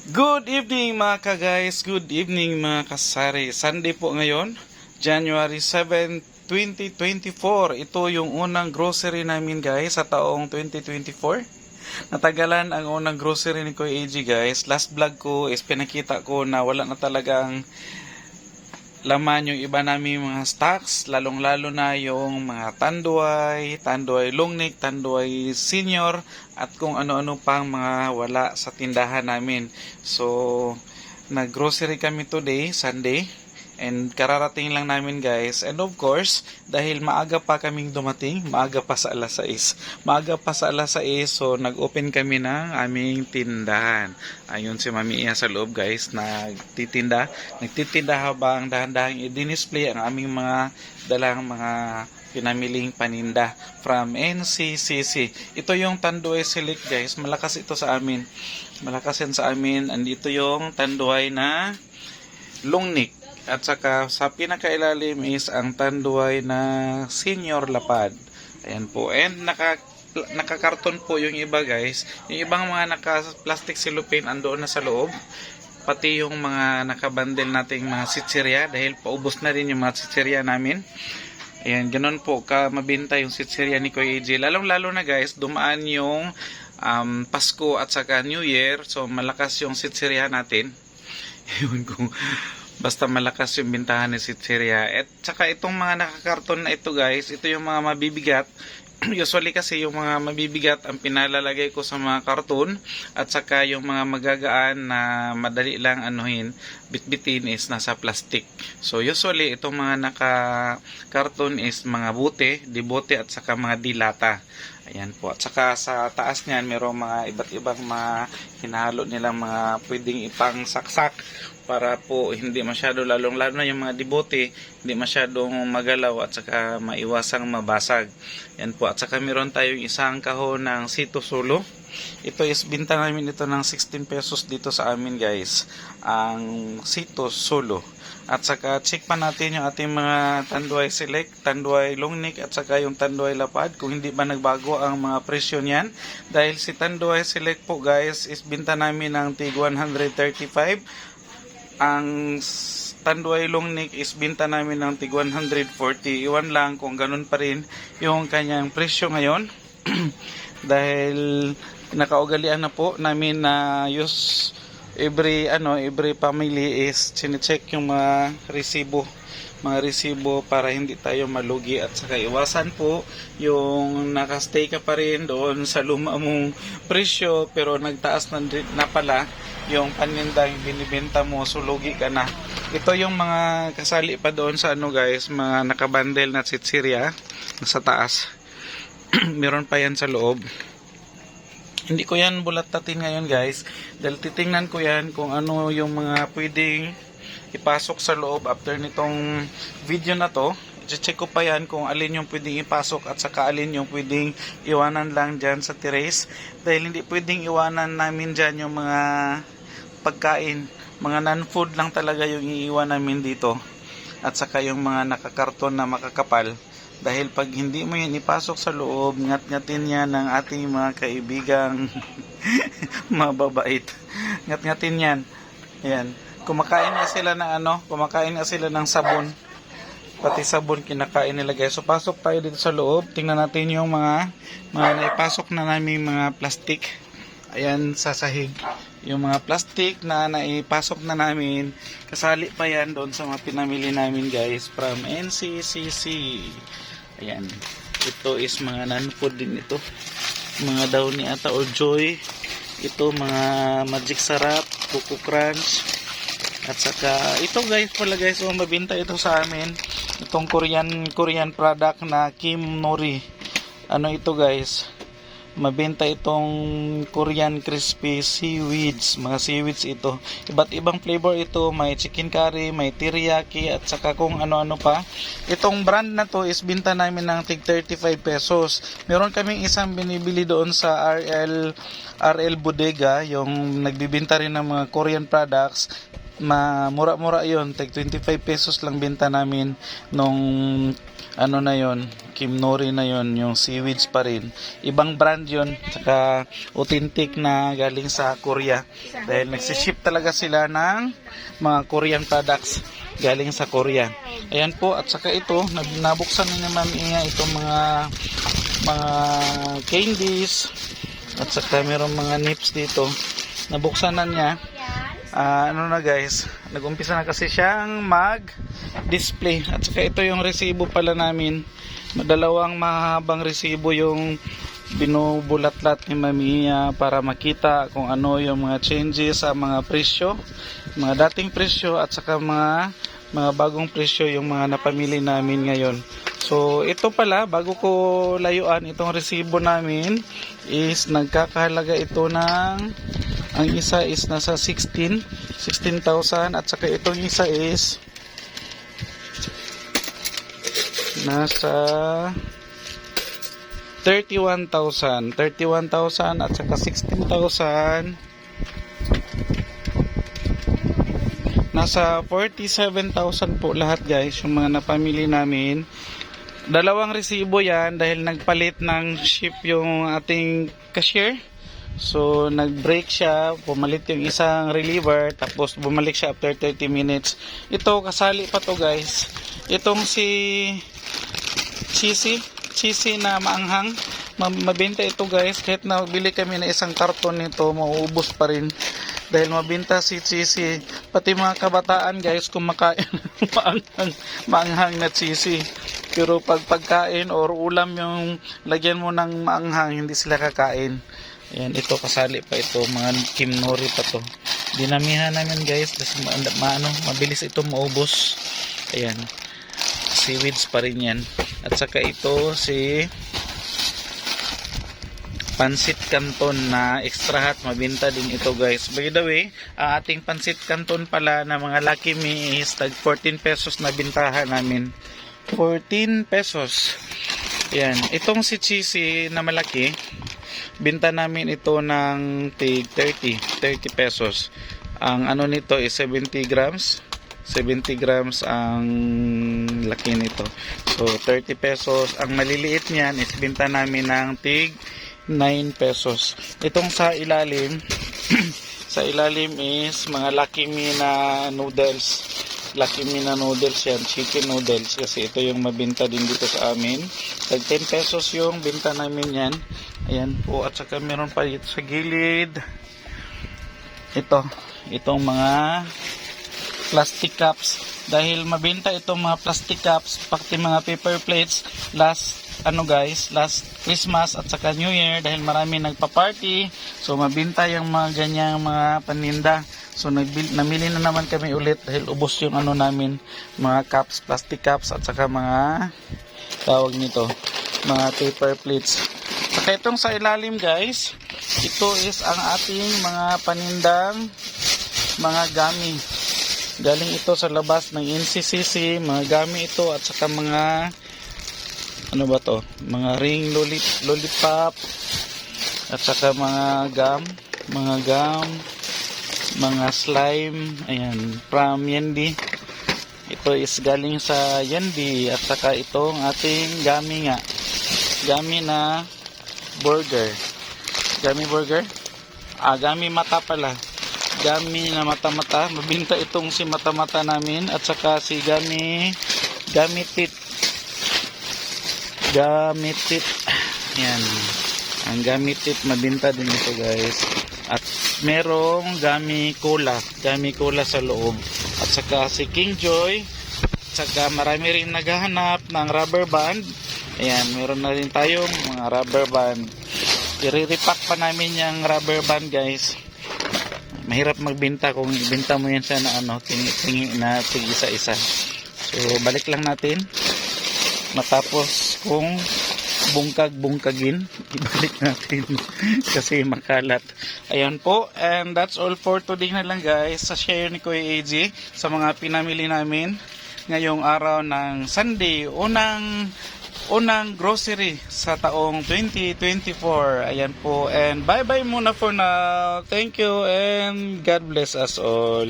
Good evening mga ka-guys, good evening mga kasari. Sunday po ngayon, January 7, 2024. Ito yung unang grocery namin guys sa taong 2024. Natagalan ang unang grocery ni Kuya AG guys. Last vlog ko is pinakita ko na wala na talagang laman yung iba namin mga stocks, lalong-lalo na yung mga tanduay longneck, tanduay senior, at kung ano-ano pang mga wala sa tindahan namin. So, nag-grocery kami today, Sunday, and kararating lang namin guys. And of course, dahil maaga pa kaming dumating, maaga pa sa alas 6. Maaga pa sa alas 6, so nag-open kami ng aming tindahan. Ayun si Mami Iya sa loob guys, nagtitinda habang dahan-dahang i-display ang aming mga dalang mga pinamiling paninda from NCCC. Ito yung Tanduay Select guys, malakas ito sa amin. Malakas yan sa amin. Andito yung Tanduay na longneck. At saka sa pinakailalim is ang tanduay na senior lapad. Ayan po. And nakakarton po yung iba guys. Yung ibang mga naka-plastic cellophane andoon na sa loob. Pati yung mga nakabandel nating mga sitsirya dahil paubos na rin yung mga sitsirya namin. Ayan, ganun po ka mabenta yung sitsirya ni Kuya AJ. Lalong-lalo na guys, dumaan yung Pasko at saka New Year. So malakas yung sitsirya natin. Yun kung basta malakas yung bintahan ni Sitseria. At saka itong mga nakakarton na ito guys, ito yung mga mabibigat. Usually kasi yung mga mabibigat ang pinalalagay ko sa mga karton, at saka yung mga magagaan na madali lang anuhin, bitbitin is nasa plastic. So usually itong mga nakakarton is mga dibote at saka mga dilata. Ayan po. At saka sa taas niyan mayroong mga iba't ibang mga hinahalo nilang mga pwedeng ipang saksak para po hindi masyado, lalong-lalo na yung mga dibote, hindi masyadong magalaw at saka maiwasang mabasag. Yan po. At saka meron tayong isang kahon ng Sito Solo. Ito is binta namin ito ng 16 pesos dito sa amin guys. Ang Sito Solo. At saka check pa natin yung ating mga Tanduay Select, Tanduay Longneck at saka yung Tanduay Lapad kung hindi ba nagbago ang mga presyo niyan. Dahil si Tanduay Select po guys is binta namin ng tig 135. Ang Tanduay Longneck is binta namin ng tig 140. Iwan lang kung ganun pa rin yung kanyang presyo ngayon. Dahil nakaugalian na po namin na use every family is chine-check yung mga resibo para hindi tayo malugi, at saka iwasan po yung nakastay ka pa rin doon sa luma mong presyo pero nagtaas na pala yung panindang binibenta mo, so lugi ka na. Ito yung mga kasali pa doon sa guys, mga nakabandel na sitsirya sa taas. Meron pa yan sa loob. Hindi ko yan bulatatin ngayon guys, dahil titingnan ko yan kung ano yung mga pwedeng ipasok sa loob after nitong video na to. I-check ko pa yan kung alin yung pwedeng ipasok at saka alin yung pwedeng iwanan lang dyan sa terrace. Dahil hindi pwedeng iwanan namin dyan yung mga pagkain, mga non-food lang talaga yung iiwan namin dito. At saka yung mga nakakarton na makakapal. Dahil pag hindi mo yan ipasok sa loob, ngat-ngatin yan ng ating mga kaibigang mababait. Ngat-ngatin yan. Ayan. Kumakain nga sila ng sabon. Pati sabon kinakain nila guys. So pasok tayo dito sa loob. Tingnan natin yung mga naipasok na namin mga plastic. Ayan sa sahig. Yung mga plastic na naipasok na namin, kasali pa yan doon sa mga pinamili namin guys from NCCC. Ayan. Ito is mga non-food din ito. Mga Downy ata or Joy. Ito mga Magic Sarap, Coco Crunch. At saka ito guys pala guys, so mabenta ito sa amin. Itong Korean product na Kim Nori. Ano ito guys? Mabenta itong Korean crispy seaweeds, mga seaweeds ito. Iba't ibang flavor ito, may chicken curry, may teriyaki at saka kung ano-ano pa. Itong brand na to is binta namin ng tig 35 pesos. Meron kaming isang binibili doon sa RL Bodega, yung nagbibenta rin ng mga Korean products. mura-mura yon, tag 25 pesos lang benta namin nung ano na yon, Kim Nori na yon, yung seaweeds pa rin. Ibang brand yon, saka authentic na galing sa Korea. Dahil nagsiship talaga sila ng mga Korean products galing sa Korea. Ayan po, at saka ito, nabuksan ni Ma'am Inga itong mga candies, at saka mayroong mga nips dito. Nabuksan na niya. Ano na guys, nag-umpisa na kasi siyang mag-display. At saka ito yung resibo pala namin. Dalawang mahabang resibo yung binubulat-lat ni Mamiya para makita kung ano yung mga changes sa mga presyo, mga dating presyo, at saka mga bagong presyo yung mga napamili namin ngayon. So ito pala, bago ko layuan itong resibo namin, is nagkakahalaga ito ng, ang isa is nasa 16,000, at saka itong isa is nasa 31,000 at saka 16,000, nasa 47,000 po lahat guys yung mga napamili namin. Dalawang resibo yan dahil nagpalit ng ship yung ating cashier. So nag-break siya, pumalit yung isang reliever, tapos bumalik siya after 30 minutes. Ito kasali pa to guys. Itong si cheesy na maanghang, mabenta ito guys. Kahit na bili kami na isang karton nito, mauubos pa rin dahil mabenta si cheesy. Pati mga kabataan guys kumakain maanghang na cheesy. Pero pag pagkain or ulam yung lagyan mo ng maanghang, hindi sila kakain. Ayan, ito kasali pa ito, mga Kim Nori pa to. Dinamihan namin guys kasi mabilis ito maubos. Ayan, seaweeds pa rin yan. At saka ito si Pansit Canton na extra hot, mabenta din ito guys. By the way, ang ating Pansit Canton pala na mga Lucky Me is tag 14 pesos na bintahan namin. 14 pesos. Ayan, itong si cheesy na malaki, binta namin ito ng tig 30 pesos. Ang ano nito is 70 grams. 70 grams ang laki nito. So 30 pesos. Ang maliliit niyan is binta namin ng tig 9 pesos. Itong sa ilalim sa ilalim is mga Lucky Me na noodles. Lucky Me na noodles yan, chicken noodles, kasi ito yung mabinta din dito sa amin. Tag 10 pesos yung binta namin yan. Ayan po, at saka meron pa dito sa gilid itong mga plastic cups. Dahil mabenta itong mga plastic cups, pati mga paper plates last Christmas at saka New Year, dahil marami nagpa-party, so mabenta yung mga ganyang mga paninda. So namili na naman kami ulit dahil ubos yung ano namin, mga cups, plastic cups, at saka mga tawag nito, mga paper plates. Saka itong sa ilalim guys, ito is ang ating mga panindang mga gummy. Galing ito sa labas ng NCCC, mga gummy ito, at saka mga ano ba to, mga ring lollipop, at saka mga gum, mga slime. Ayan, from Yendi. Ito is galing sa Yendi. At saka itong ating gummy nga, gummy na burger, gummy mata pala, gummy na mata-mata. Mabinta itong si mata-mata namin, at saka si gummy teeth. Yan, ang gummy teeth mabinta din ito guys. At merong gummy cola sa loob, at saka si King Joy, at saka marami rin naghahanap ng rubber band. Ayan, meron na rin tayong mga rubber band. I-repack pa namin yung rubber band guys. Mahirap magbenta kung ibenta mo yan siya na tingi na isa-isa. So balik lang natin matapos kung bungkagin, ibalik natin kasi makalat. Ayan po, and that's all for today na lang guys, sa share ni Kuya AJ sa mga pinamili namin ngayong araw ng Sunday, unang grocery sa taong 2024. Ayan po, and bye bye muna for now. Thank you and God bless us all.